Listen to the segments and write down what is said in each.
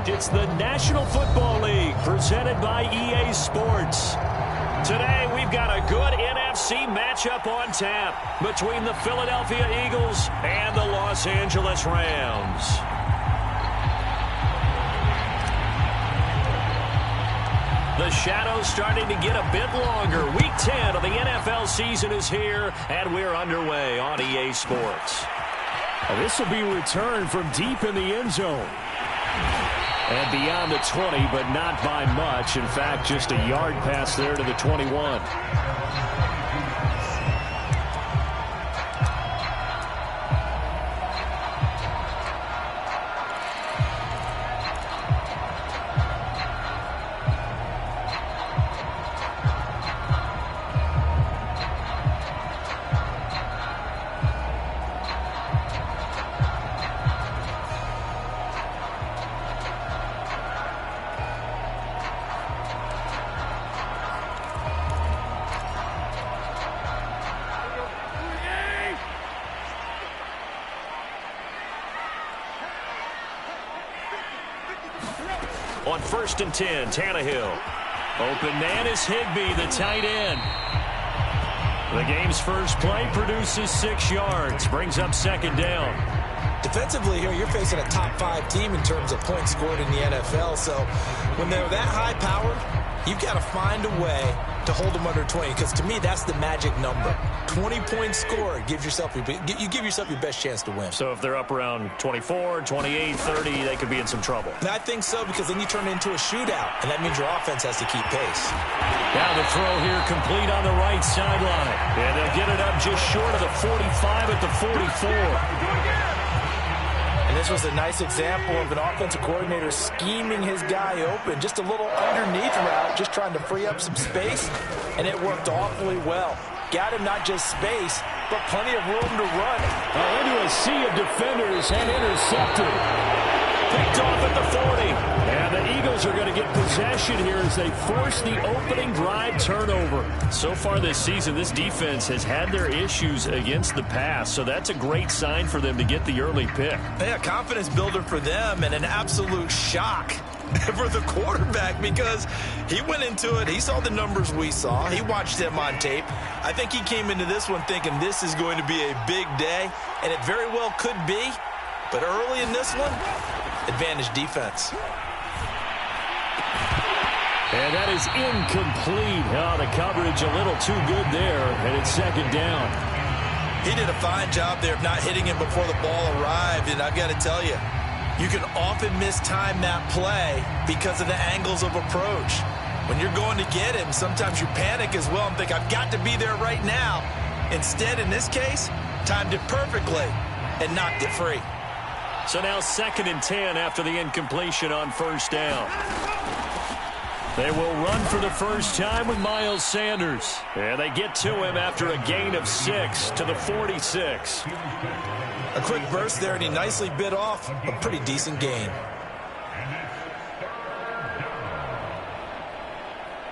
It's the National Football League presented by EA Sports. Today we've got a good NFC matchup on tap between the Philadelphia Eagles and the Los Angeles Rams. The shadow's starting to get a bit longer. Week 10 of the NFL season is here, and we're underway on EA Sports. This will be returned from deep in the end zone. And beyond the 20, but not by much. In fact, just a yard pass there to the 21. On 1st and 10, Tannehill. Open man is Higbee, the tight end. The game's first play produces 6 yards, brings up 2nd down. Defensively here, you're facing a top 5 team in terms of points scored in the NFL. So when they're that high powered, you've got to find a way to hold them under 20. Because to me, that's the magic number. 20 points scored gives yourself you give yourself your best chance to win. So if they're up around 24, 28, 30, they could be in some trouble. And I think so, because then you turn it into a shootout, and that means your offense has to keep pace. Now the throw here complete on the right sideline. And they'll get it up just short of the 45 at the 44. And this was a nice example of an offensive coordinator scheming his guy open. Just a little underneath route, just trying to free up some space, and it worked awfully well. Got him not just space, but plenty of room to run. Into a sea of defenders and intercepted. Picked off at the 40. And the Eagles are going to get possession here as they force the opening drive turnover. So far this season, this defense has had their issues against the pass, so that's a great sign for them to get the early pick. Yeah, confidence builder for them, and an absolute shock for the quarterback, because he went into it, he saw the numbers we saw, he watched them on tape. I think he came into this one thinking this is going to be a big day, and it very well could be, but early in this one, advantage defense. And that is incomplete. Oh, the coverage a little too good there, and it's 2nd down. He did a fine job there of not hitting him before the ball arrived, and I've got to tell you, you can often mistime that play because of the angles of approach. When you're going to get him, sometimes you panic as well and think, I've got to be there right now. Instead, in this case, timed it perfectly and knocked it free. So now 2nd and 10 after the incompletion on 1st down. They will run for the first time with Miles Sanders. And they get to him after a gain of 6 to the 46. A quick burst there, and he nicely bit off a pretty decent gain.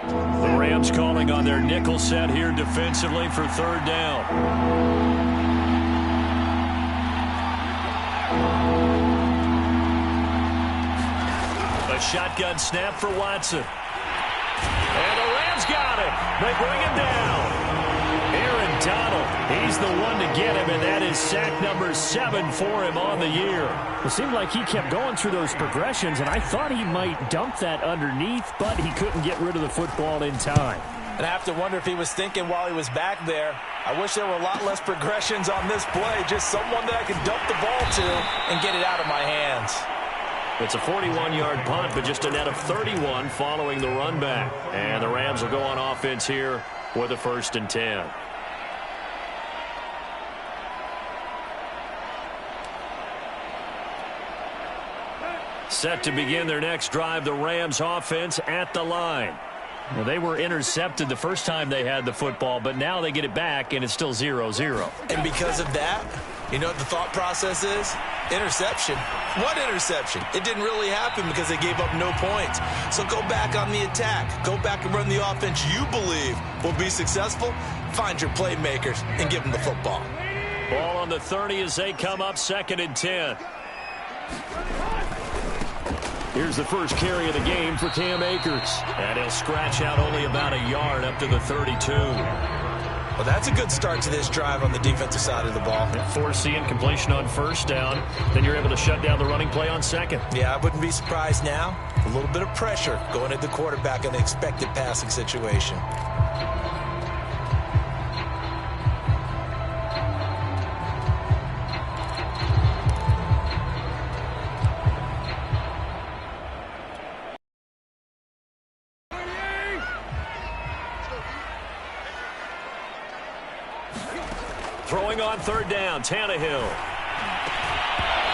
The Rams calling on their nickel set here defensively for 3rd down. A shotgun snap for Watson. And the Rams got him. They bring him down. Aaron Donald, he's the one to get him, and that is sack number 7 for him on the year. It seemed like he kept going through those progressions, and I thought he might dump that underneath, but he couldn't get rid of the football in time. And I have to wonder if he was thinking while he was back there, I wish there were a lot less progressions on this play, just someone that I could dump the ball to and get it out of my hands. It's a 41-yard punt, but just a net of 31 following the run back. And the Rams will go on offense here with a 1st and 10. Set to begin their next drive, the Rams offense at the line. Well, they were intercepted the first time they had the football, but now they get it back, and it's still 0-0. And because of that, you know what the thought process is? Interception. What interception? It didn't really happen because they gave up no points. So go back on the attack. Go back and run the offense you believe will be successful. Find your playmakers and give them the football. Ball on the 30 as they come up 2nd and 10. Here's the first carry of the game for Cam Akers. And he'll scratch out only about a yard up to the 32. Well, that's a good start to this drive on the defensive side of the ball. Forcing completion on first down. Then you're able to shut down the running play on second. Yeah, I wouldn't be surprised now. A little bit of pressure going at the quarterback in an expected passing situation. Throwing on third down, Tannehill.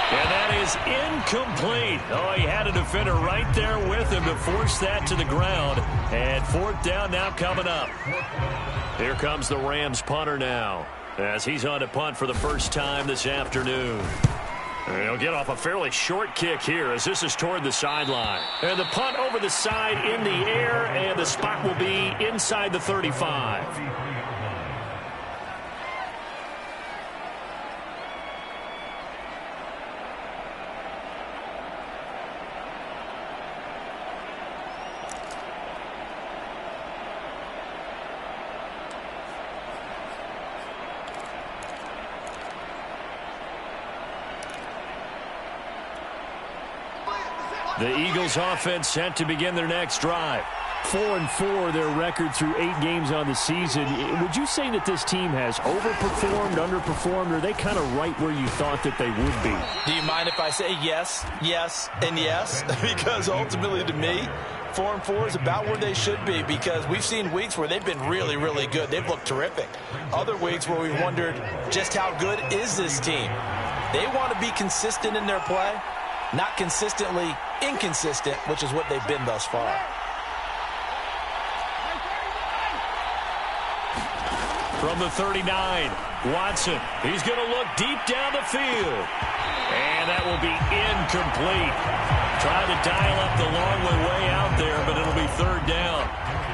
And that is incomplete. Oh, he had a defender right there with him to force that to the ground. And fourth down now coming up. Here comes the Rams punter now, as he's on to punt for the first time this afternoon. He'll get off a fairly short kick here as this is toward the sideline. And the punt over the side in the air, and the spot will be inside the 35. The Eagles offense set to begin their next drive. 4-4 their record through 8 games on the season. Would you say that this team has overperformed, underperformed, or are they kind of right where you thought that they would be? Do you mind if I say yes, yes, and yes? Because ultimately to me, 4-4 is about where they should be, because we've seen weeks where they've been really, really good. They've looked terrific. Other weeks where we wondered just how good is this team. They want to be consistent in their play, not consistently inconsistent, which is what they've been thus far. From the 39, Watson. He's going to look deep down the field. And that will be incomplete. Trying to dial up the long way out there, but it'll be third down.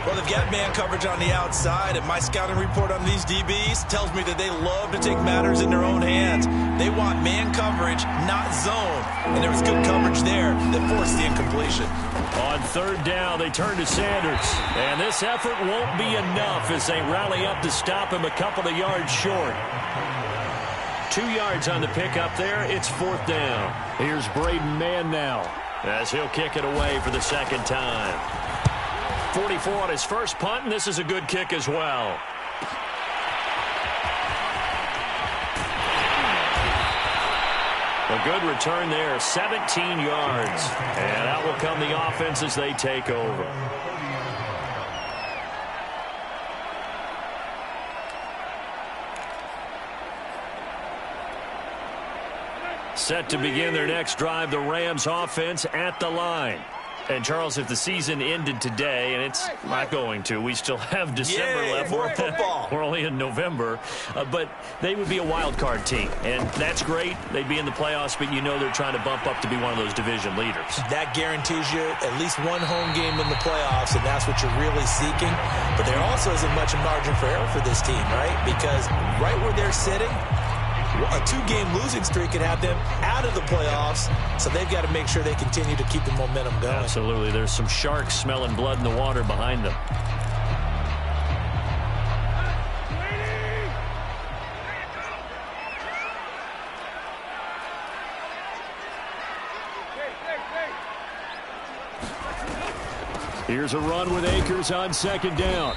Well, they've got man coverage on the outside, and my scouting report on these DBs tells me that they love to take matters in their own hands. They want man coverage, not zone. And there was good coverage there that forced the incompletion. On third down, they turn to Sanders. And this effort won't be enough as they rally up to stop him a couple of yards short. 2 yards on the pickup there. It's fourth down. Here's Braden Mann now, as he'll kick it away for the second time. 44 on his first punt, and this is a good kick as well. A good return there, 17 yards. And out will come the offense as they take over. Set to begin their next drive, the Rams offense at the line. And, Charles, if the season ended today, and it's not going to, we still have December left. More football. We're only in November. But they would be a wild card team, and that's great. They'd be in the playoffs, but you know they're trying to bump up to be one of those division leaders. That guarantees you at least one home game in the playoffs, and that's what you're really seeking. But there also isn't much margin for error for this team, right? Because right where they're sitting, a 2-game losing streak could have them out of the playoffs, so they've got to make sure they continue to keep the momentum going. Absolutely. There's some sharks smelling blood in the water behind them. Here's a run with Akers on second down.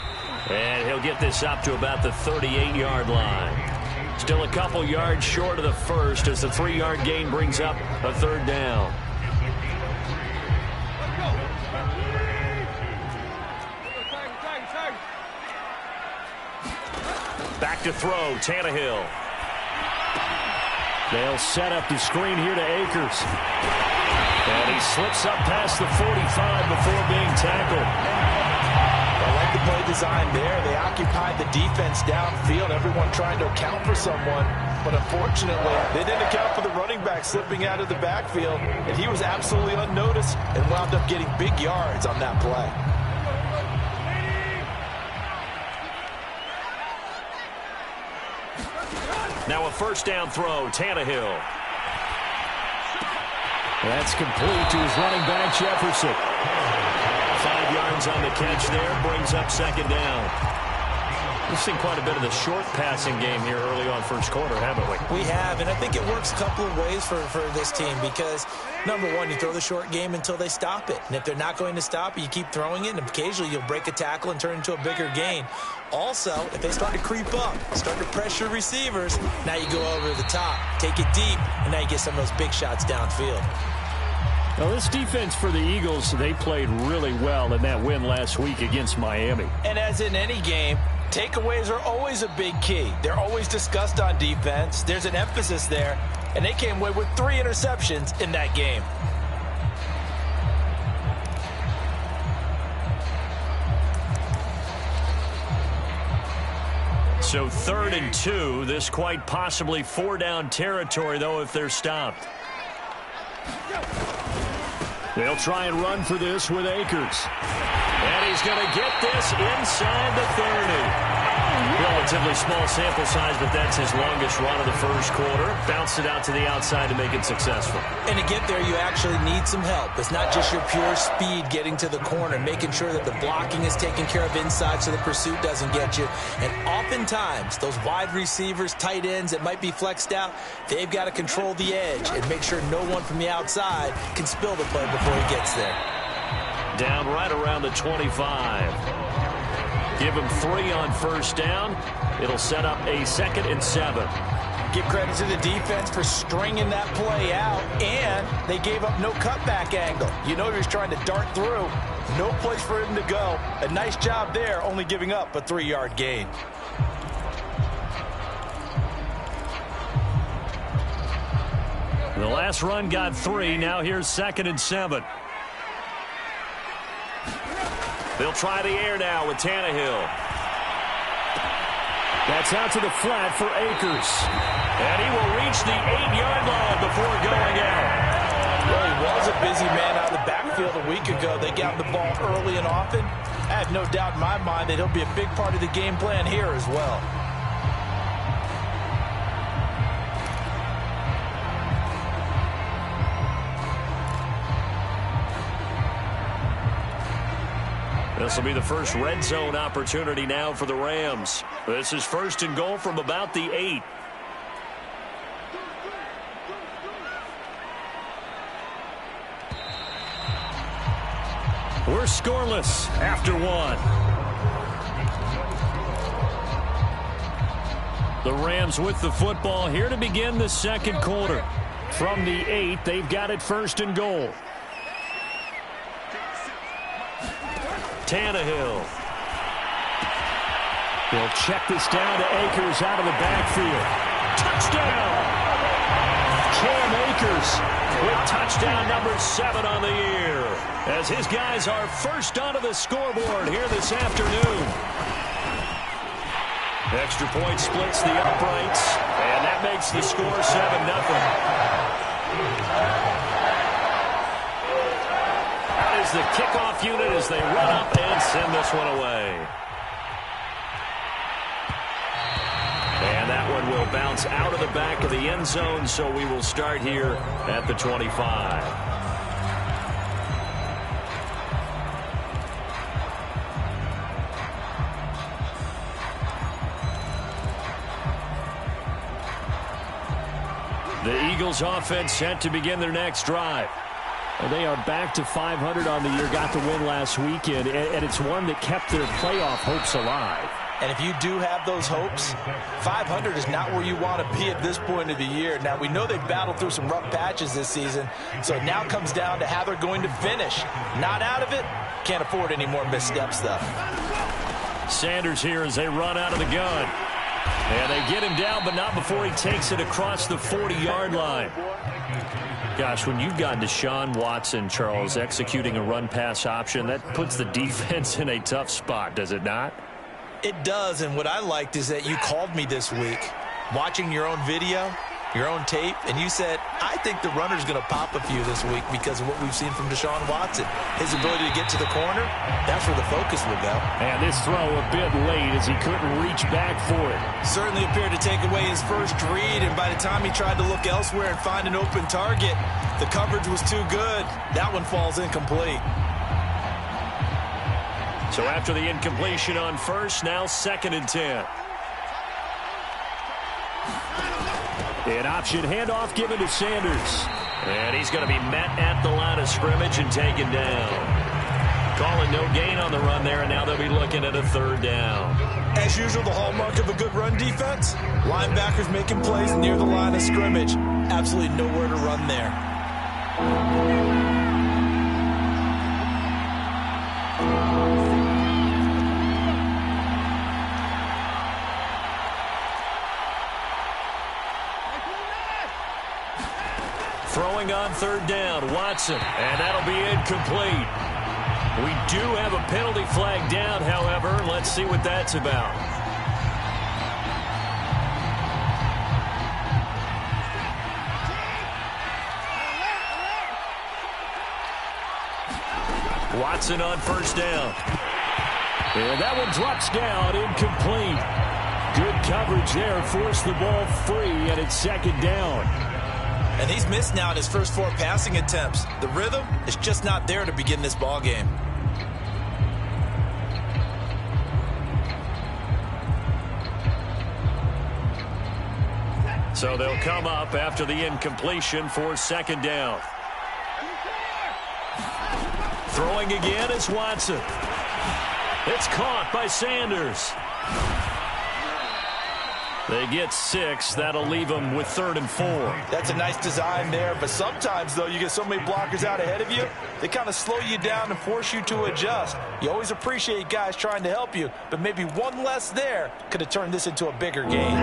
And he'll get this up to about the 38-yard line. Still a couple yards short of the first as the 3-yard gain brings up a third down. Back to throw, Tannehill. They'll set up the screen here to Akers. And he slips up past the 45 before being tackled. I like the play design there. They occupied the defense downfield, everyone trying to account for someone. But unfortunately, they didn't account for the running back slipping out of the backfield, and he was absolutely unnoticed and wound up getting big yards on that play. Now a first down throw, Tannehill. That's complete to his running back, Jefferson. 5 yards on the catch there, brings up second down. We've seen quite a bit of the short passing game here early on first quarter, haven't we? We have, and I think it works a couple of ways for this team because, number one, you throw the short game until they stop it. And if they're not going to stop it, you keep throwing it, and occasionally you'll break a tackle and turn it into a bigger gain. Also, if they start to creep up, start to pressure receivers, now you go over the top, take it deep, and now you get some of those big shots downfield. Now, this defense for the Eagles, they played really well in that win last week against Miami. And as in any game, takeaways are always a big key. They're always discussed on defense. There's an emphasis there, and they came away with 3 interceptions in that game. So 3rd and 2. This quite possibly 4-down territory, though, if they're stopped. They'll try and run for this with Akers. And he's going to get this inside the 30. Relatively small sample size, but that's his longest run of the first quarter. Bounced it out to the outside to make it successful. And to get there, you actually need some help. It's not just your pure speed getting to the corner, making sure that the blocking is taken care of inside so the pursuit doesn't get you. And oftentimes, those wide receivers, tight ends that might be flexed out, they've got to control the edge and make sure no one from the outside can spill the play before he gets there. Down right around the 25. Give him 3 on first down. It'll set up a 2nd and 7. Give credit to the defense for stringing that play out, and they gave up no cutback angle. You know he was trying to dart through. No place for him to go. A nice job there, only giving up a 3-yard gain. The last run got 3. Now here's 2nd and 7. They'll try the air now with Tannehill. That's out to the flat for Akers. And he will reach the 8-yard line before going out. Well, he was a busy man out of the backfield a week ago. They got the ball early and often. I have no doubt in my mind that he'll be a big part of the game plan here as well. This will be the first red zone opportunity now for the Rams. This is 1st and goal from about the 8. We're scoreless after 1. The Rams with the football here to begin the second quarter. From the 8, they've got it 1st and goal. Tannehill. They'll check this down to Akers out of the backfield. Touchdown! Cam Akers with touchdown number 7 on the year, as his guys are first onto the scoreboard here this afternoon. Extra point splits the uprights, and that makes the score 7-0. Is the kickoff unit as they run up and send this one away. And that one will bounce out of the back of the end zone, so we will start here at the 25. The Eagles offense set to begin their next drive. Well, they are back to 500 on the year, got the win last weekend, and it's one that kept their playoff hopes alive. And if you do have those hopes, 500 is not where you want to be at this point of the year. Now, we know they've battled through some rough patches this season, so it now comes down to how they're going to finish. Not out of it. Can't afford any more missteps, though. Sanders here as they run out of the gun. And they get him down, but not before he takes it across the 40-yard line. Gosh, when you've got Deshaun Watson, Charles, executing a run-pass option, that puts the defense in a tough spot, does it not? It does, and what I liked is that you called me this week. Watching your own video, your own tape, and you said, I think the runner's going to pop a few this week because of what we've seen from Deshaun Watson. His ability to get to the corner, that's where the focus will go. And this throw a bit late as he couldn't reach back for it. Certainly appeared to take away his first read, and by the time he tried to look elsewhere and find an open target, the coverage was too good. That one falls incomplete. So after the incompletion on first, now 2nd and 10. An option handoff given to Sanders. And he's going to be met at the line of scrimmage and taken down. Calling no gain on the run there, and now they'll be looking at a 3rd down. As usual, the hallmark of a good run defense, linebackers making plays near the line of scrimmage. Absolutely nowhere to run there. Throwing on 3rd down, Watson, and that'll be incomplete. We do have a penalty flag down, however. Let's see what that's about. Watson on 1st down. And that one drops down, incomplete. Good coverage there, forced the ball free, and it's 2nd down. And he's missed now in his first 4 passing attempts. The rhythm is just not there to begin this ball game. So they'll come up after the incompletion for 2nd down. Throwing again is Watson. It's caught by Sanders. They get 6. That'll leave them with 3rd and 4. That's a nice design there, but sometimes, though, you get so many blockers out ahead of you, they kind of slow you down and force you to adjust. You always appreciate guys trying to help you, but maybe one less there could have turned this into a bigger game.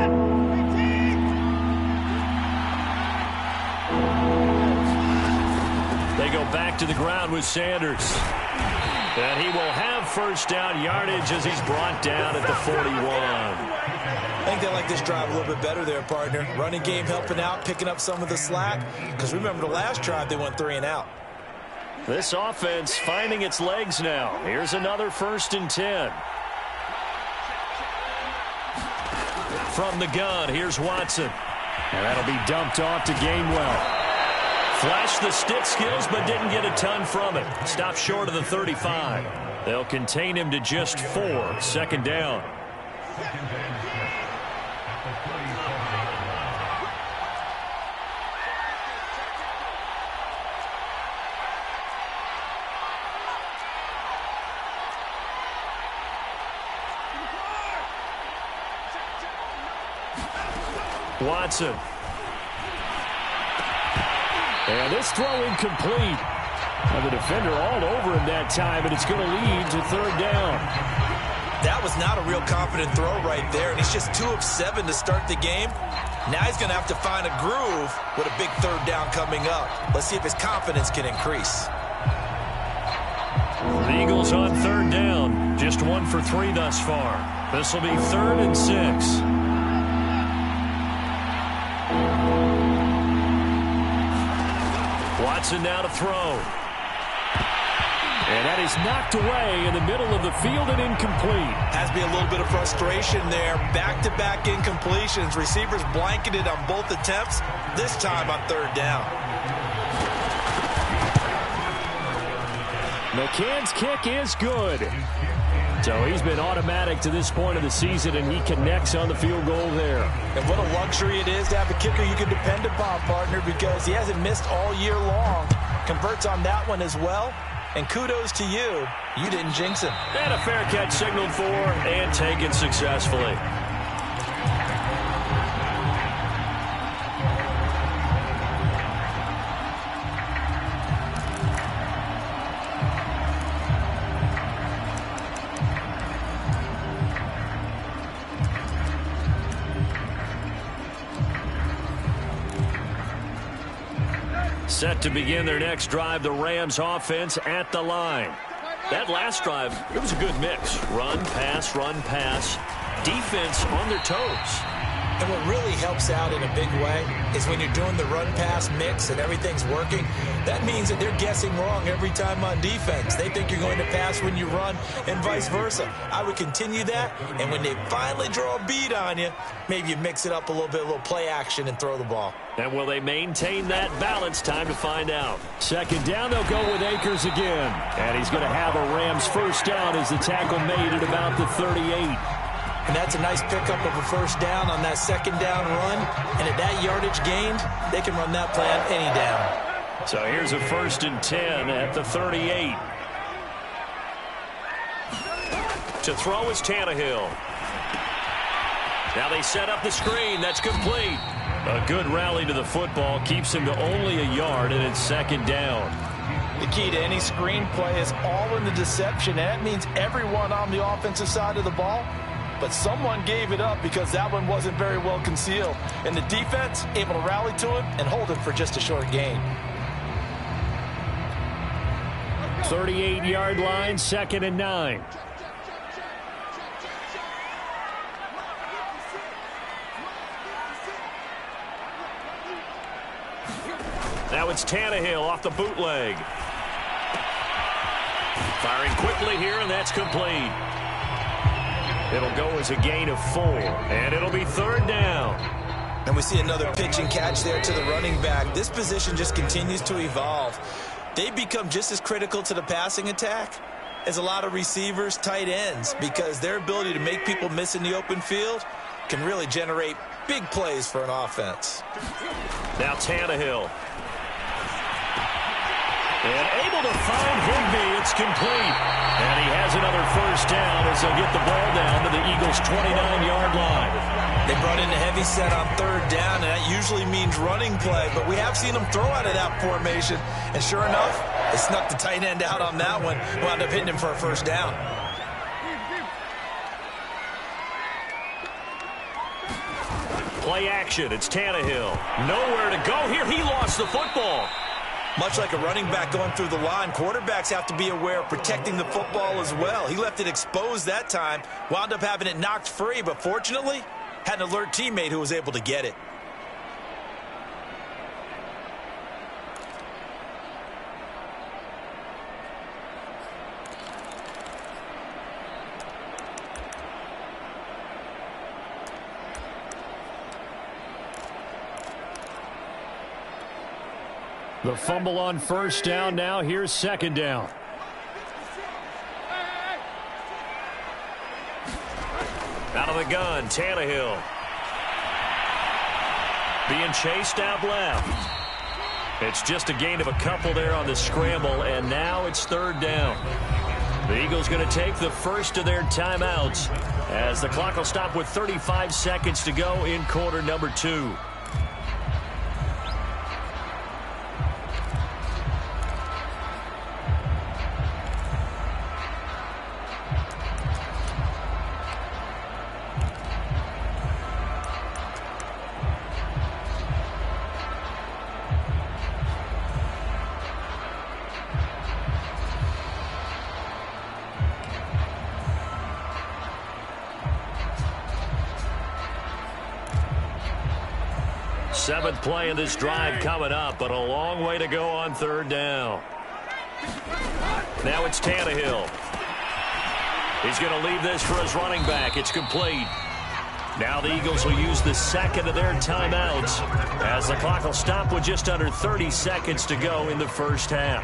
They go back to the ground with Sanders. And he will have 1st down yardage as he's brought down at the 41. I think they like this drive a little bit better there, partner. Running game helping out, picking up some of the slack. Because remember the last drive, they went 3 and out. This offense finding its legs now. Here's another 1st and 10. From the gun, here's Watson. And that'll be dumped off to Gainwell. Flashed the stick skills, but didn't get a ton from it. Stopped short of the 35. They'll contain him to just 4. 2nd down. Watson. And this throw incomplete. And the defender all over him that time, and it's going to lead to 3rd down. That was not a real confident throw right there, and he's just 2 of 7 to start the game. Now he's going to have to find a groove with a big 3rd down coming up. Let's see if his confidence can increase. The Eagles on 3rd down. Just 1 for 3 thus far. This will be 3rd and 6. Watson now to throw. And that is knocked away in the middle of the field and incomplete. Has to be a little bit of frustration there. Back-to-back incompletions. Receivers blanketed on both attempts, this time on 3rd down. McCann's kick is good. So he's been automatic to this point of the season, and he connects on the field goal there. And what a luxury it is to have a kicker you can depend upon, partner, because he hasn't missed all year long. Converts on that one as well. And kudos to you. You didn't jinx him. And a fair catch signaled for and taken successfully. Set to begin their next drive, the Rams offense at the line. That last drive, it was a good mix. Run, pass, defense on their toes. And what really helps out in a big way is when you're doing the run-pass mix and everything's working, that means that they're guessing wrong every time on defense. They think you're going to pass when you run and vice versa. I would continue that, and when they finally draw a beat on you, maybe you mix it up a little bit, a little play action, and throw the ball. And will they maintain that balance? Time to find out. Second down, they'll go with Akers again. And he's going to have a Rams first down as the tackle made at about the 38. And that's a nice pickup of a first down on that second down run. And at that yardage gained, they can run that play on any down. So here's a 1st and 10 at the 38. To throw is Tannehill. Now they set up the screen. That's complete. A good rally to the football. Keeps him to only a yard, and it's 2nd down. The key to any screen play is all in the deception. And that means everyone on the offensive side of the ball. But someone gave it up because that one wasn't very well concealed. And the defense able to rally to it and hold it for just a short gain. 38-yard line, 2nd and 9. Now it's Tannehill off the bootleg. Firing quickly here, and that's complete. It'll go as a gain of 4, and it'll be 3rd down. And we see another pitch and catch there to the running back. This position just continues to evolve. They become just as critical to the passing attack as a lot of receivers, tight ends, because their ability to make people miss in the open field can really generate big plays for an offense. Now Tannehill. And able to find Higbee. It's complete. And he has another first down as they'll get the ball down to the Eagles' 29-yard line. They brought in a heavy set on 3rd down, and that usually means running play. But we have seen them throw out of that formation. And sure enough, they snuck the tight end out on that one. Wound up hitting him for a first down. Play action. It's Tannehill. Nowhere to go here. He lost the football. Much like a running back going through the line, quarterbacks have to be aware of protecting the football as well. He left it exposed that time, wound up having it knocked free, but fortunately, had an alert teammate who was able to get it. The fumble on first down. Now here's 2nd down. Out of the gun, Tannehill. Being chased out left. It's just a gain of a couple there on the scramble, and now it's 3rd down. The Eagles going to take the first of their timeouts as the clock will stop with 35 seconds to go in quarter number 2. Seventh play of this drive coming up, but a long way to go on 3rd down. Now it's Tannehill. He's going to leave this for his running back. It's complete. Now the Eagles will use the second of their timeouts as the clock will stop with just under 30 seconds to go in the first half.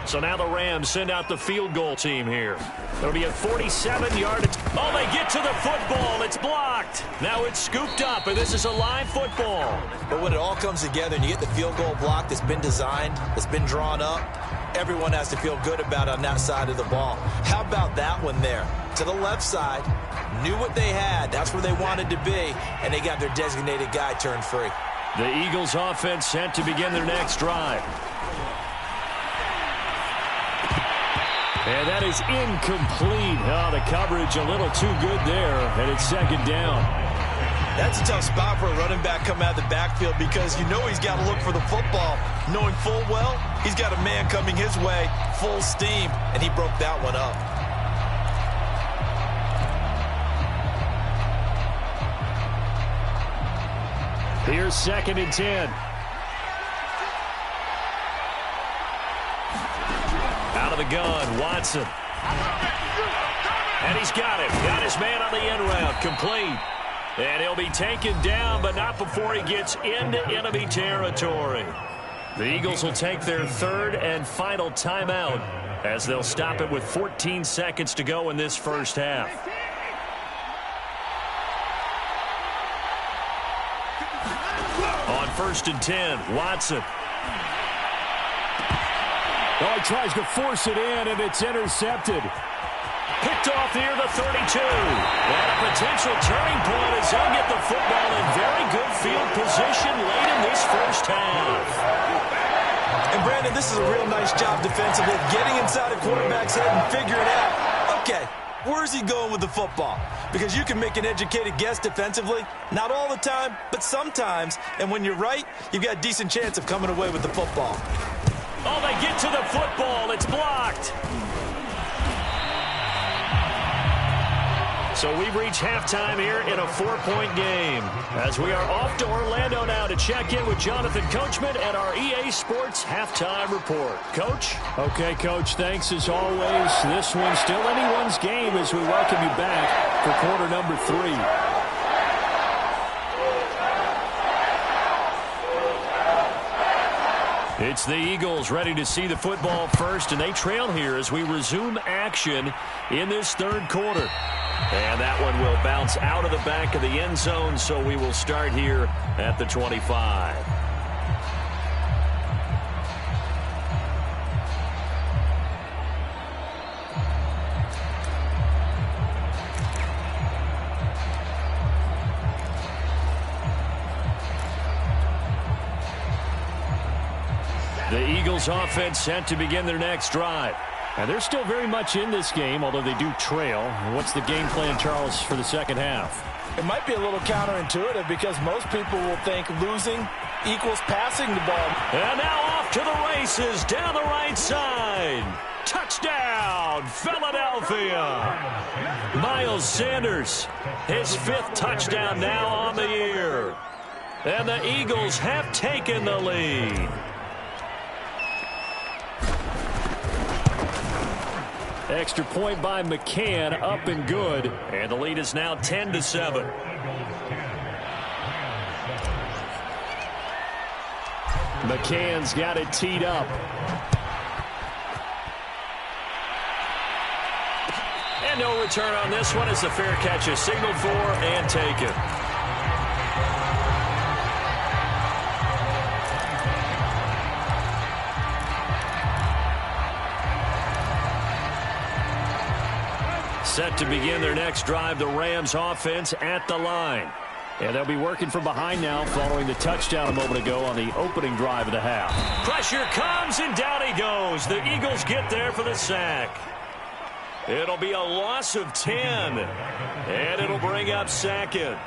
So now the Rams send out the field goal team here. It'll be a 47-yard. Oh, they get to the football. It's blocked. Now it's scooped up, and this is a live football. But when it all comes together and you get the field goal block that's been designed, that's been drawn up, everyone has to feel good about it on that side of the ball. How about that one there? To the left side, knew what they had. That's where they wanted to be, and they got their designated guy turned free. The Eagles offense set to begin their next drive. And that is incomplete. Oh, the coverage a little too good there, and it's 2nd down. That's a tough spot for a running back coming out of the backfield because you know he's got to look for the football, knowing full well he's got a man coming his way, full steam, and he broke that one up. Here's 2nd and 10. Out of the gun, Watson. And he's got it. Got his man on the end route. Complete. And he'll be taken down, but not before he gets into enemy territory. The Eagles will take their 3rd and final timeout as they'll stop it with 14 seconds to go in this first half. On 1st and 10, Watson. Oh, he tries to force it in, and it's intercepted. Picked off near the 32. And a potential turning point as they'll get the football in very good field position late in this first half. And, Brandon, this is a real nice job defensively, getting inside a quarterback's head and figuring out, okay, where's he going with the football? Because you can make an educated guess defensively, not all the time, but sometimes. And when you're right, you've got a decent chance of coming away with the football. Oh, they get to the football. It's blocked. So we've reached halftime here in a 4-point game as we are off to Orlando now to check in with Jonathan Coachman at our EA Sports Halftime Report. Coach? Okay, Coach, thanks as always. This one's still anyone's game as we welcome you back for quarter number 3. It's the Eagles ready to see the football first, and they trail here as we resume action in this 3rd quarter. And that one will bounce out of the back of the end zone, so we will start here at the 25. The Eagles offense set to begin their next drive. And they're still very much in this game, although they do trail. What's the game plan, Charles, for the second half? It might be a little counterintuitive because most people will think losing equals passing the ball. And now off to the races down the right side. Touchdown, Philadelphia. Miles Sanders, his 5th touchdown now on the year. And the Eagles have taken the lead. Extra point by McCann, up and good. And the lead is now 10-7. McCann's got it teed up. And no return on this one as the fair catch is signaled for and taken. Set to begin their next drive, the Rams offense at the line. And they'll be working from behind now following the touchdown a moment ago on the opening drive of the half. Pressure comes and down he goes. The Eagles get there for the sack. It'll be a loss of 10. And it'll bring up 2nd.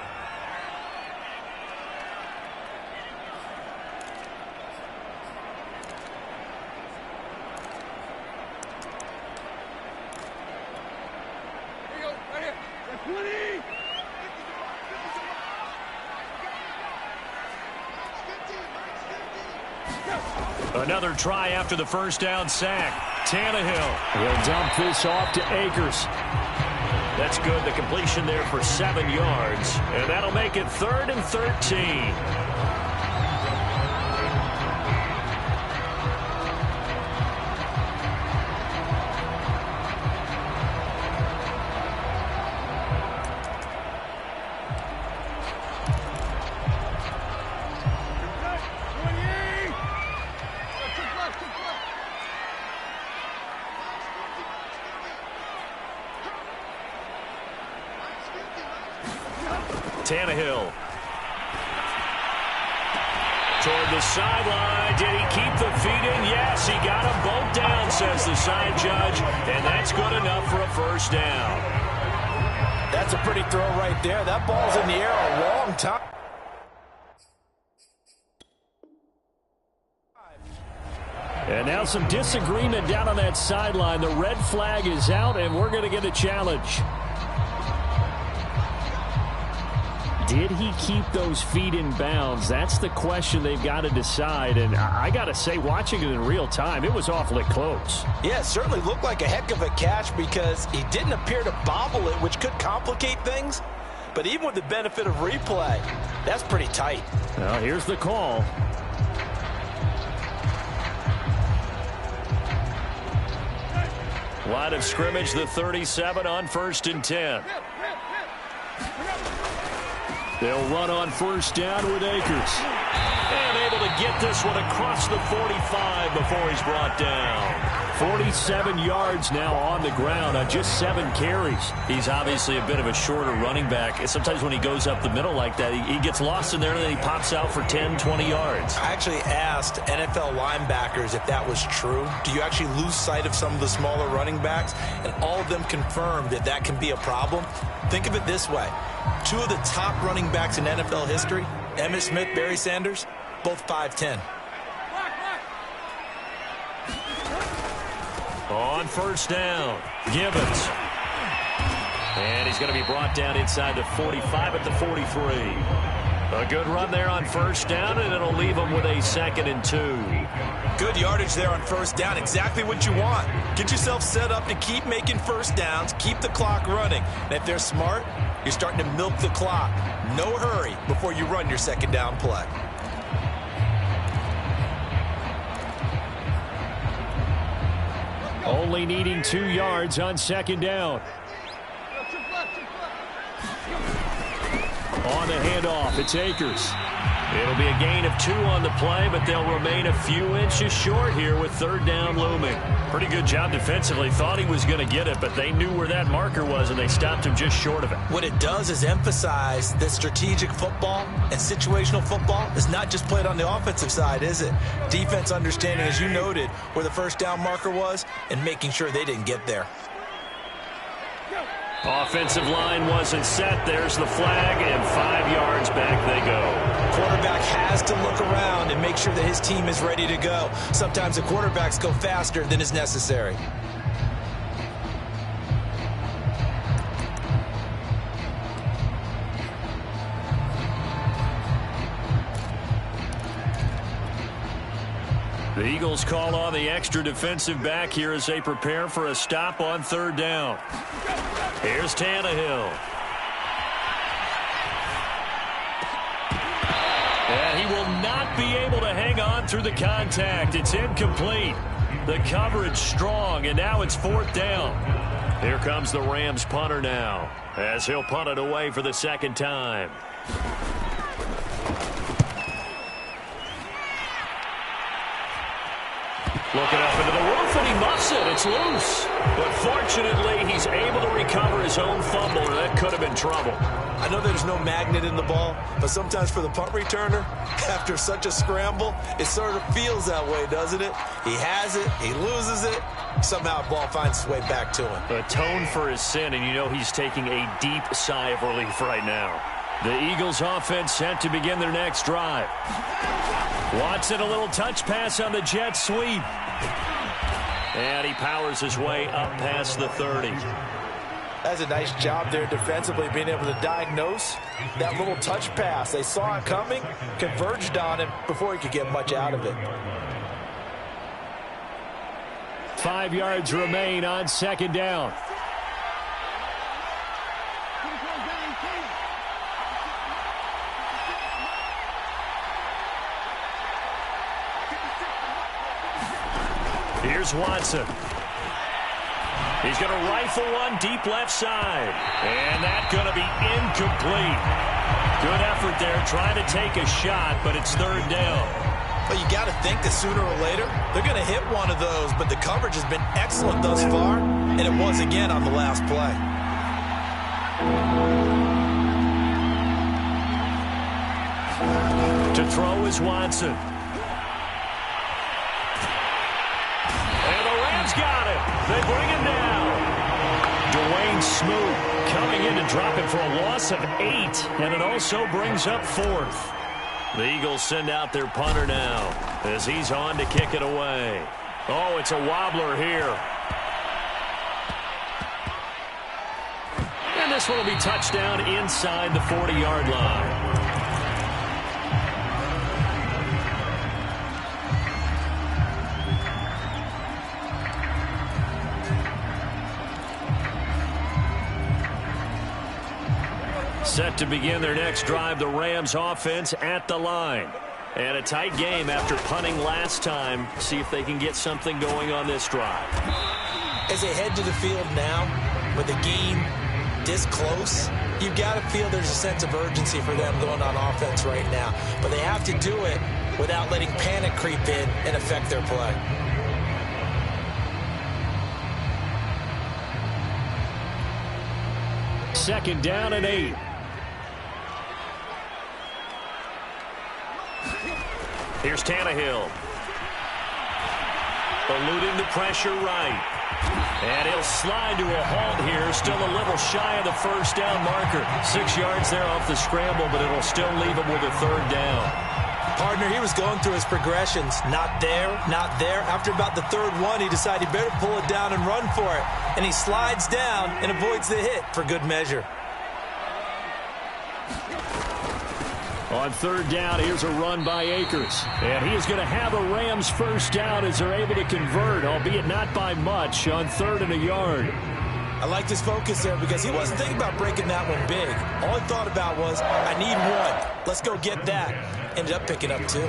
Another try after the first down sack. Tannehill. He'll dump this off to Akers. That's good. The completion there for 7 yards. And that'll make it 3rd and 13. Tannehill. Toward the sideline. Did he keep the feet in? Yes, he got them both down, says the side judge. And that's good enough for a first down. That's a pretty throw right there. That ball's in the air a long time. And now some disagreement down on that sideline. The red flag is out, and we're going to get a challenge. Did he keep those feet in bounds? That's the question they've got to decide. And I got to say, watching it in real time, it was awfully close. Yeah, it certainly looked like a heck of a catch because he didn't appear to bobble it, which could complicate things. But even with the benefit of replay, that's pretty tight. Well, here's the call. Line of scrimmage, the 37 on 1st and 10. They'll run on 1st down with Akers. And able to get this one across the 45 before he's brought down. 47 yards now on the ground on just 7 carries. He's obviously a bit of a shorter running back. Sometimes when he goes up the middle like that, he gets lost in there and then he pops out for 10, 20 yards. I actually asked NFL linebackers if that was true. Do you actually lose sight of some of the smaller running backs? And all of them confirmed that that can be a problem. Think of it this way. 2 of the top running backs in NFL history, Emmitt Smith, Barry Sanders, both 5'10". On 1st down, Gibbons. And he's going to be brought down inside the 45 at the 43. A good run there on 1st down, and it'll leave him with a 2nd and 2. Good yardage there on 1st down. Exactly what you want. Get yourself set up to keep making 1st downs, keep the clock running. And if they're smart, you're starting to milk the clock. No hurry before you run your 2nd down play. Only needing 2 yards on 2nd down. On the handoff, it's Akers. It'll be a gain of 2 on the play, but they'll remain a few inches short here with 3rd down looming. Pretty good job defensively. Thought he was going to get it, but they knew where that marker was, and they stopped him just short of it. What it does is emphasize that strategic football and situational football is not just played on the offensive side, is it? Defense understanding, as you noted, where the 1st down marker was and making sure they didn't get there. Offensive line wasn't set. There's the flag, and 5 yards back they go. Quarterback has to look around and make sure that his team is ready to go. Sometimes the quarterbacks go faster than is necessary. The Eagles call on the extra defensive back here as they prepare for a stop on 3rd down. Here's Tannehill. And he will not be able to hang on through the contact. It's incomplete. The coverage strong, and now it's 4th down. Here comes the Rams punter now, as he'll punt it away for the 2nd time. Looking up into the roof, and he muffs it. It's loose. But fortunately, he's able to recover his own fumble, and that could have been trouble. I know there's no magnet in the ball, but sometimes for the punt returner, after such a scramble, it sort of feels that way, doesn't it? He has it, he loses it, somehow the ball finds its way back to him. Atone for his sin, and you know he's taking a deep sigh of relief right now. The Eagles offense set to begin their next drive. Watson, a little touch pass on the jet sweep. And he powers his way up past the 30. That's a nice job there defensively, being able to diagnose that little touch pass. They saw it coming, converged on him before he could get much out of it. 5 yards remain on 2nd down. Here's Watson. He's going to rifle one deep left side. And that's going to be incomplete. Good effort there trying to take a shot, but it's 3rd down. Well, you got to think that sooner or later they're going to hit one of those, but the coverage has been excellent thus far, and it was again on the last play. To throw is Watson. Got it. They bring him down. Dwayne Smoot coming in to drop it for a loss of 8, and it also brings up 4th. The Eagles send out their punter now as he's on to kick it away. Oh, it's a wobbler here. And this one will be touchdown inside the 40-yard line. Set to begin their next drive, the Rams offense at the line. And a tight game after punting last time. See if they can get something going on this drive. As they head to the field now, with the game this close, you've got to feel there's a sense of urgency for them going on offense right now. But they have to do it without letting panic creep in and affect their play. Second down and 8. Here's Tannehill. Eluding the pressure right. And he'll slide to a halt here. Still a little shy of the first down marker. 6 yards there off the scramble, but it'll still leave him with a third down. Partner, he was going through his progressions. Not there, not there. After about the third one, he decided he better pull it down and run for it. And he slides down and avoids the hit for good measure. On third down, here's a run by Akers. And he is going to have a Rams first down as they're able to convert, albeit not by much, on 3rd and a yard. I liked his focus there because he wasn't thinking about breaking that one big. All he thought about was, I need one. Let's go get that. Ended up picking up 2.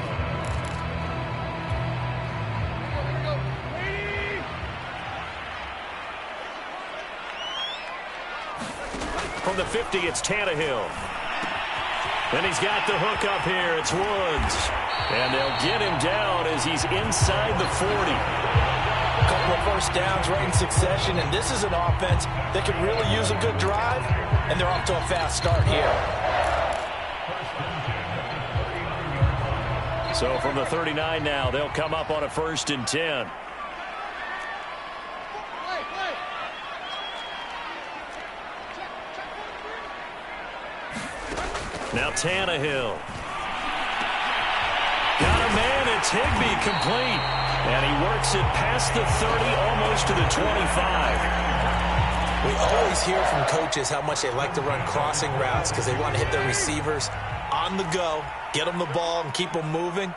From the 50, it's Tannehill. And he's got the hook up here. It's Woods. And they'll get him down as he's inside the 40. A couple of first downs right in succession, and this is an offense that could really use a good drive, and they're off to a fast start here. So from the 39 now, they'll come up on a 1st and 10. Now Tannehill. Got a man, it's Higbee complete. And he works it past the 30, almost to the 25. We always hear from coaches how much they like to run crossing routes because they want to hit their receivers on the go, get them the ball, and keep them moving.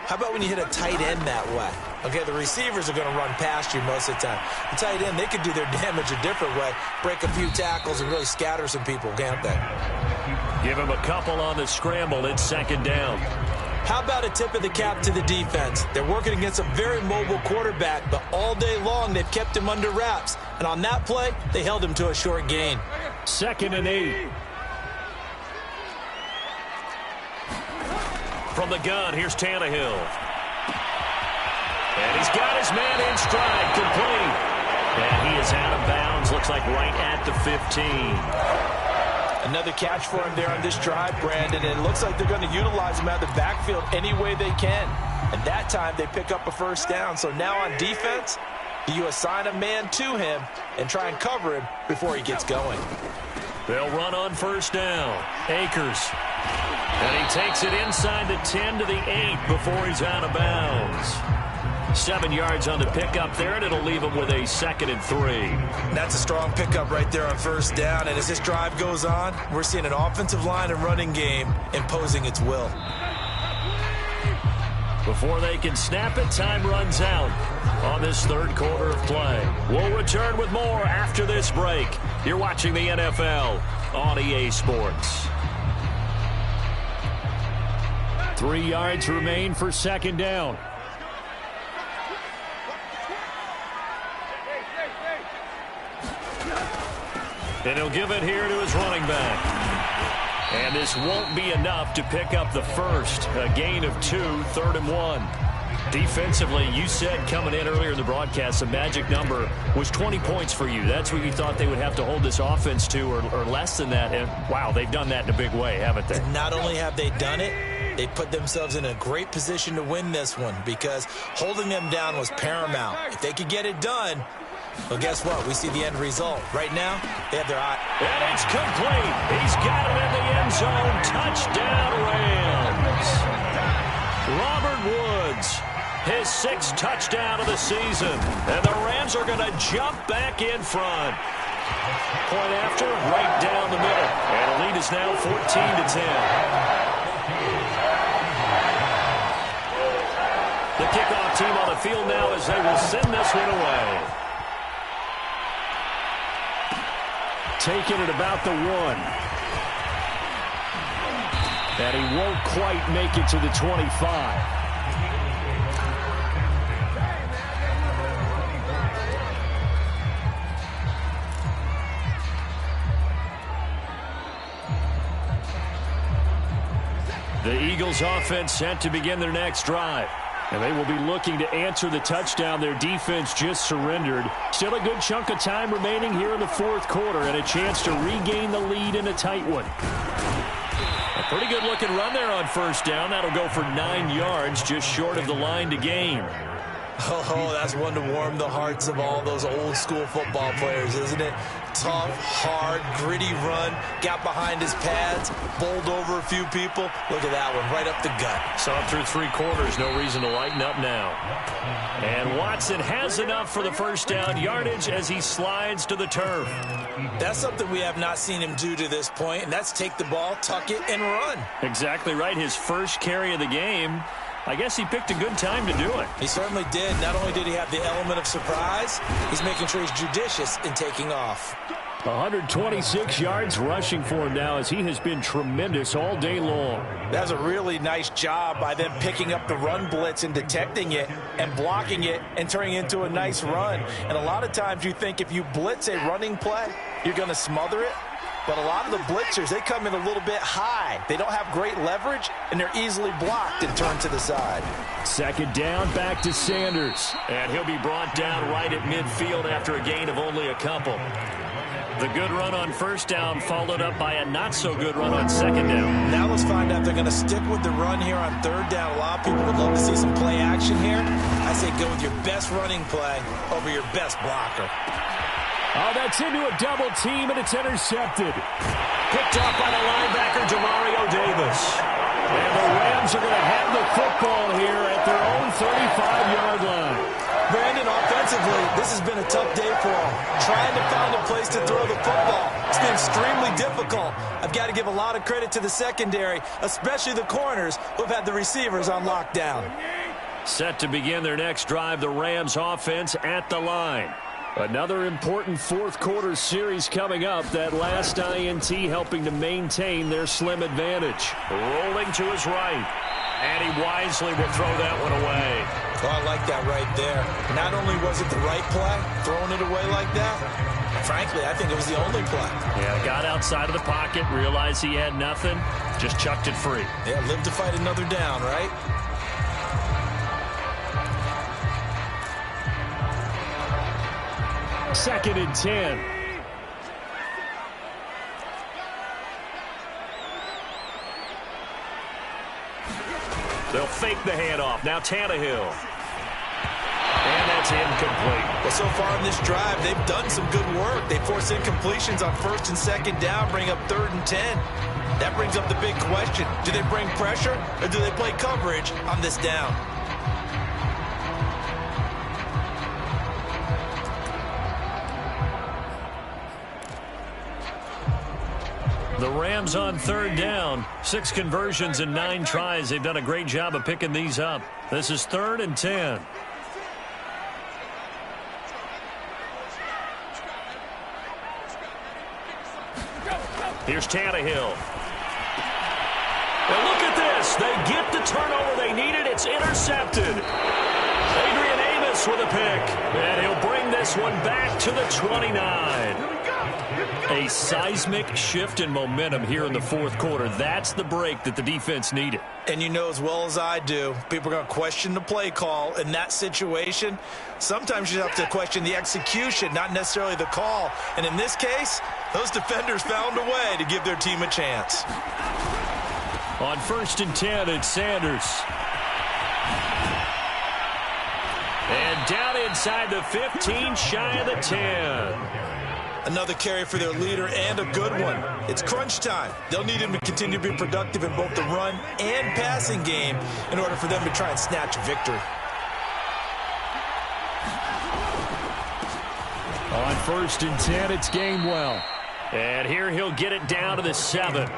How about when you hit a tight end that way? Okay, the receivers are going to run past you most of the time. The tight end, they could do their damage a different way, break a few tackles and really scatter some people, can't they? Give him a couple on the scramble. It's 2nd down. How about a tip of the cap to the defense? They're working against a very mobile quarterback, but all day long they've kept him under wraps. And on that play, they held him to a short gain. 2nd and 8. From the gun, here's Tannehill. And he's got his man in stride, complete. And he is out of bounds, looks like right at the 15. Another catch for him there on this drive, Brandon, and it looks like they're going to utilize him out of the backfield any way they can. And that time they pick up a first down. So now on defense, do you assign a man to him and try and cover him before he gets going? They'll run on 1st down. Akers. And he takes it inside the 10 to the 8 before he's out of bounds. 7 yards on the pickup there, and it'll leave him with a 2nd and 3. That's a strong pickup right there on 1st down. And as this drive goes on, we're seeing an offensive line and running game imposing its will. Before they can snap it, time runs out on this 3rd quarter of play. We'll return with more after this break. You're watching the NFL on EA Sports. 3 yards remain for 2nd down. And he'll give it here to his running back. And this won't be enough to pick up the first. A gain of 2, 3rd and 1. Defensively, you said coming in earlier in the broadcast, the magic number was 20 points for you. That's what you thought they would have to hold this offense to, or less than that. And, wow, they've done that in a big way, haven't they? Not only have they done it, they put themselves in a great position to win this one because holding them down was paramount. If they could get it done, well, guess what? We see the end result. Right now, they have their eye. And it's complete. He's got it in the end zone. Touchdown, Rams. Robert Woods, his 6th touchdown of the season. And the Rams are going to jump back in front. Point after, right down the middle. And the lead is now 14-10. The kickoff team on the field now as they will send this one away. Taking it about the 1. And he won't quite make it to the 25. The Eagles offense set to begin their next drive. And they will be looking to answer the touchdown their defense just surrendered. Still a good chunk of time remaining here in the fourth quarter and a chance to regain the lead in a tight one. A pretty good looking run there on first down. That'll go for 9 yards, just short of the line to gain. Oh, that's one to warm the hearts of all those old school football players, isn't it? Tough, hard, gritty run, got behind his pads, bowled over a few people. Look at that one, right up the gut. Saw him through 3 quarters, no reason to lighten up now. And Watson has enough for the first down yardage as he slides to the turf. That's something we have not seen him do to this point, and that's take the ball, tuck it, and run. Exactly right, his first carry of the game. I guess he picked a good time to do it. He certainly did. Not only did he have the element of surprise, he's making sure he's judicious in taking off. 126 yards rushing for him now as he has been tremendous all day long. That's a really nice job by them picking up the run blitz and detecting it and blocking it and turning it into a nice run. And a lot of times you think if you blitz a running play, you're going to smother it. But a lot of the blitzers, they come in a little bit high. They don't have great leverage, and they're easily blocked and turned to the side. Second down, back to Sanders. And he'll be brought down right at midfield after a gain of only a couple. The good run on first down followed up by a not-so-good run on second down. Now let's find out if they're going to stick with the run here on third down. A lot of people would love to see some play action here. I say go with your best running play over your best blocker. Oh, that's into a double team, and it's intercepted. Picked up by the linebacker, Demario Davis. And the Rams are going to have the football here at their own 35-yard line. Brandon, offensively, this has been a tough day for them. Trying to find a place to throw the football. It's been extremely difficult. I've got to give a lot of credit to the secondary, especially the corners who have had the receivers on lockdown. Set to begin their next drive, the Rams offense at the line. Another important fourth quarter series coming up. That last INT helping to maintain their slim advantage. Rolling to his right. And he wisely will throw that one away. Oh, I like that right there. Not only was it the right play, throwing it away like that, frankly, I think it was the only play. Yeah, got outside of the pocket, realized he had nothing, just chucked it free. Yeah, live to fight another down, right? Second and 10. They'll fake the handoff. Now Tannehill. And that's incomplete. Well, so far in this drive, they've done some good work. They force incompletions on first and second down, bring up third and 10. That brings up the big question. Do they bring pressure or do they play coverage on this down? The Rams on third down. 6 conversions in 9 tries. They've done a great job of picking these up. This is third and 10. Here's Tannehill. And look at this. They get the turnover they needed. It's intercepted. Adrian Amos with a pick. And he'll bring this one back to the 29. A seismic shift in momentum here in the fourth quarter. That's the break that the defense needed. And you know as well as I do, people are going to question the play call in that situation. Sometimes you have to question the execution, not necessarily the call. And in this case, those defenders found a way to give their team a chance. On first and 10, it's Sanders. And down inside the 15, shy of the 10. Another carry for their leader and a good one. It's crunch time. They'll need him to continue to be productive in both the run and passing game in order for them to try and snatch a victory. On 1st and 10, it's Gainwell. And here he'll get it down to the 7.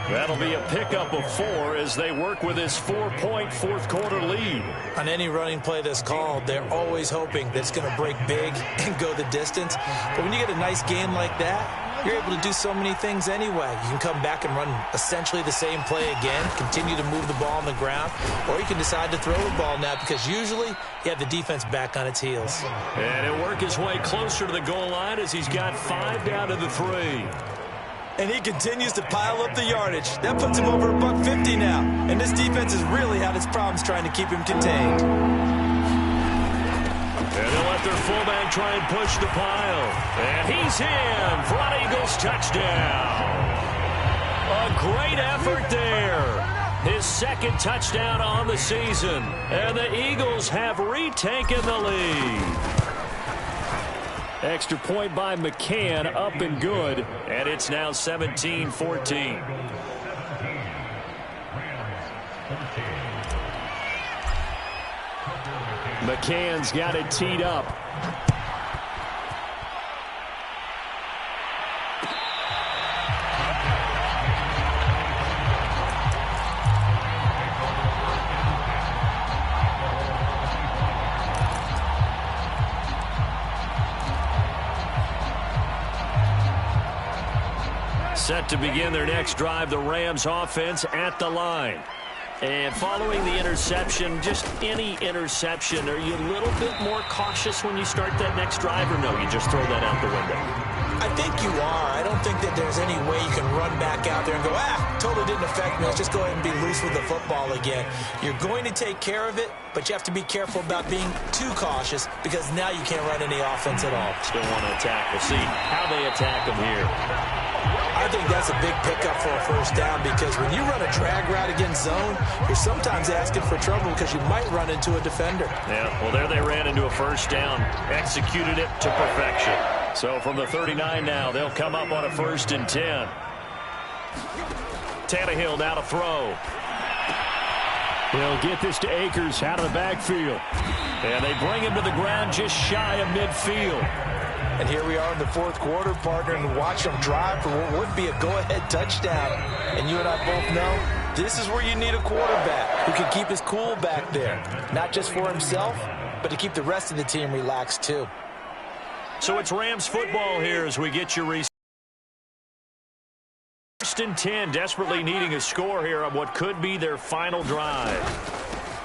That'll be a pickup of 4 as they work with this 4-point fourth-quarter lead. On any running play that's called, they're always hoping that it's going to break big and go the distance. But when you get a nice gain like that, you're able to do so many things anyway. You can come back and run essentially the same play again, continue to move the ball on the ground, or you can decide to throw the ball now because usually you have the defense back on its heels. And he'll work his way closer to the goal line as he's got 5 down to the 3. And he continues to pile up the yardage. That puts him over $150 now. And this defense has really had its problems trying to keep him contained. And they'll let their fullback try and push the pile. And he's in for an Eagles touchdown. A great effort there. His 2nd touchdown on the season. And the Eagles have retaken the lead. Extra point by McCann, up and good. And it's now 17-14. McCann's got it teed up. Set to begin their next drive, the Rams offense at the line. And following the interception, just any interception, are you a little bit more cautious when you start that next drive, or no, you just throw that out the window? I think you are. I don't think that there's any way you can run back out there and go, totally didn't affect me. Let's just go ahead and be loose with the football again. You're going to take care of it, but you have to be careful about being too cautious because now you can't run any offense at all. Still want to attack. We'll see how they attack them here. I think that's a big pickup for a first down because when you run a drag route against zone, you're sometimes asking for trouble because you might run into a defender. Yeah, well, there they ran into a first down, executed it to perfection. So from the 39 now, they'll come up on a 1st and 10. Tannehill now to throw. They'll get this to Akers out of the backfield. And they bring him to the ground just shy of midfield. And here we are in the 4th quarter, partner, and watch them drive for what would be a go-ahead touchdown. And you and I both know this is where you need a quarterback who can keep his cool back there. Not just for himself, but to keep the rest of the team relaxed too. So it's Rams football here as we get your 1st and 10, desperately needing a score here on what could be their final drive.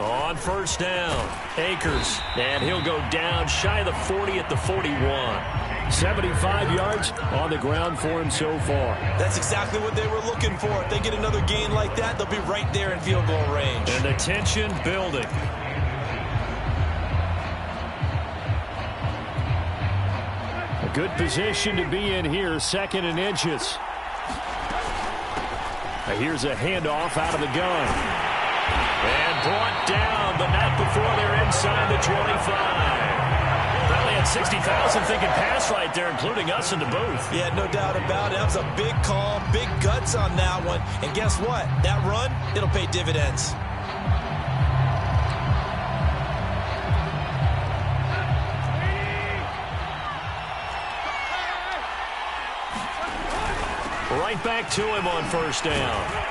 On 1st down, Akers, and he'll go down shy of the 40 at the 41. 75 yards on the ground for him so far. That's exactly what they were looking for. If they get another gain like that, they'll be right there in field goal range. And the tension building. A good position to be in here, 2nd and inches. Now here's a handoff out of the gun. And brought down, but not before they're inside the 25. Probably had 60,000 thinking pass right there, including us in the booth. Yeah, no doubt about it. That was a big call, big guts on that one. And guess what? That run, it'll pay dividends. Right back to him on 1st down.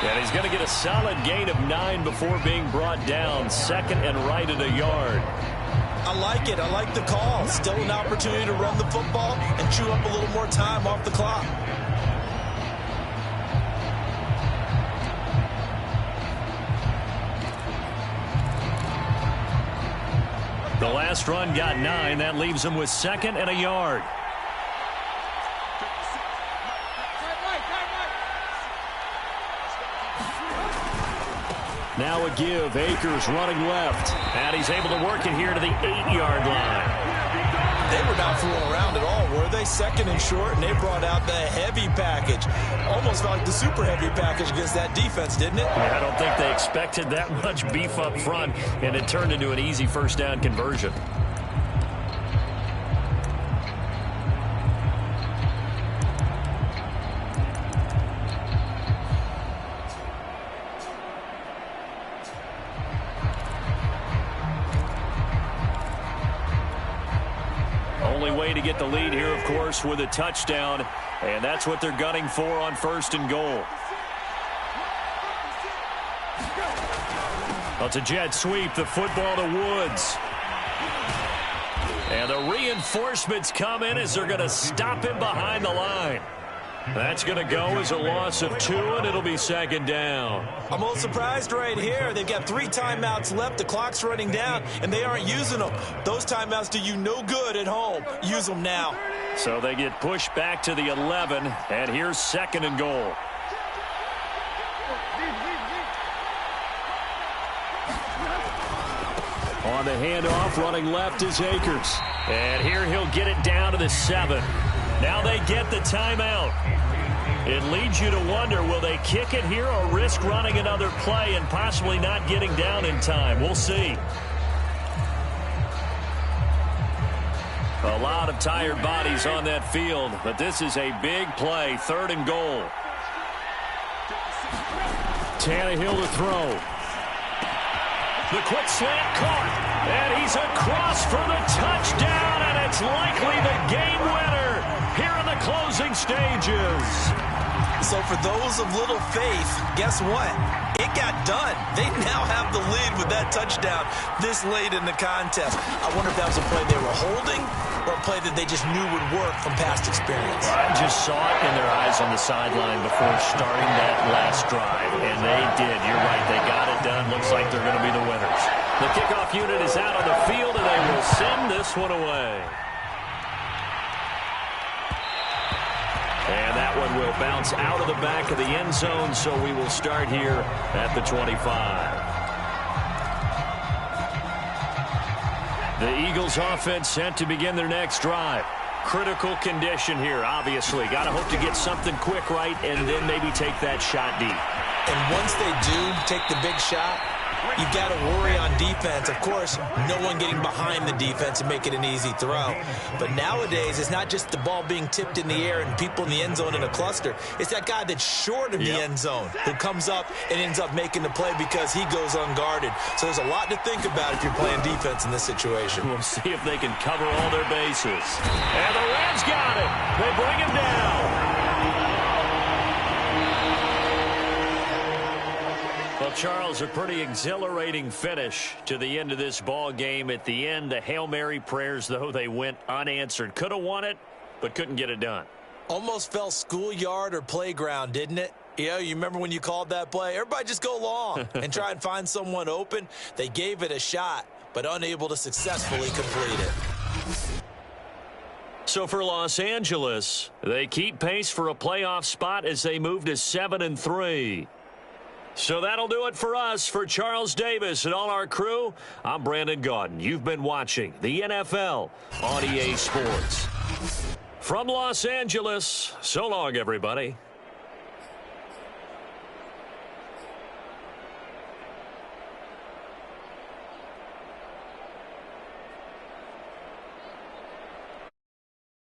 And he's going to get a solid gain of 9 before being brought down. 2nd and right at a yard. I like it. I like the call. Still an opportunity to run the football and chew up a little more time off the clock. The last run got 9. That leaves him with 2nd and a yard. Now a give. Akers running left. And he's able to work it here to the 8-yard line. They were not fooling around at all, were they? 2nd and short, and they brought out the heavy package. Almost felt like the super heavy package against that defense, didn't it? Yeah, I don't think they expected that much beef up front, and it turned into an easy 1st down conversion. Only way to get the lead here, of course, with a touchdown. And that's what they're gunning for on 1st and goal. Well, it's a jet sweep. The football to Woods. And the reinforcements come in as they're going to stop him behind the line. That's going to go as a loss of 2, and it'll be 2nd down. I'm a little surprised right here. They've got 3 timeouts left. The clock's running down, and they aren't using them. Those timeouts do you no good at home. Use them now. So they get pushed back to the 11, and here's 2nd and goal. On the handoff, running left is Akers. And here he'll get it down to the 7. Now they get the timeout. It leads you to wonder, will they kick it here or risk running another play and possibly not getting down in time? We'll see. A lot of tired bodies on that field, but this is a big play. 3rd and goal. Tannehill to throw. The quick slant caught, and he's across for the touchdown, and it's likely the game winner here in the closing stages. So for those of little faith, guess what? It got done. They now have the lead with that touchdown this late in the contest. I wonder if that was a play they were holding or a play that they just knew would work from past experience. I just saw it in their eyes on the sideline before starting that last drive, and they did. You're right. They got it done. Looks like they're going to be the winners. The kickoff unit is out on the field, and they will send this one away. And that one will bounce out of the back of the end zone, so we will start here at the 25. The Eagles offense set to begin their next drive. Critical condition here, obviously. Got to hope to get something quick right and then maybe take that shot deep. And once they do take the big shot, you've got to worry on defense. Of course, no one getting behind the defense and make it an easy throw. But nowadays, it's not just the ball being tipped in the air and people in the end zone in a cluster. It's that guy that's short of the end zone who comes up and ends up making the play because he goes unguarded. So there's a lot to think about if you're playing defense in this situation. We'll see if they can cover all their bases. And the Rams got it. They bring him down. Well, Charles, a pretty exhilarating finish to the end of this ball game. At the end, the Hail Mary prayers, though, they went unanswered. Could have won it, but couldn't get it done. Almost felt schoolyard or playground, didn't it? You remember when you called that play? Everybody just go long and try and find someone open. They gave it a shot, but unable to successfully complete it. So for Los Angeles, they keep pace for a playoff spot as they move to 7-3. So that'll do it for us. For Charles Davis and all our crew, I'm Brandon Gaudin. You've been watching the NFL on EA Sports. From Los Angeles, so long, everybody.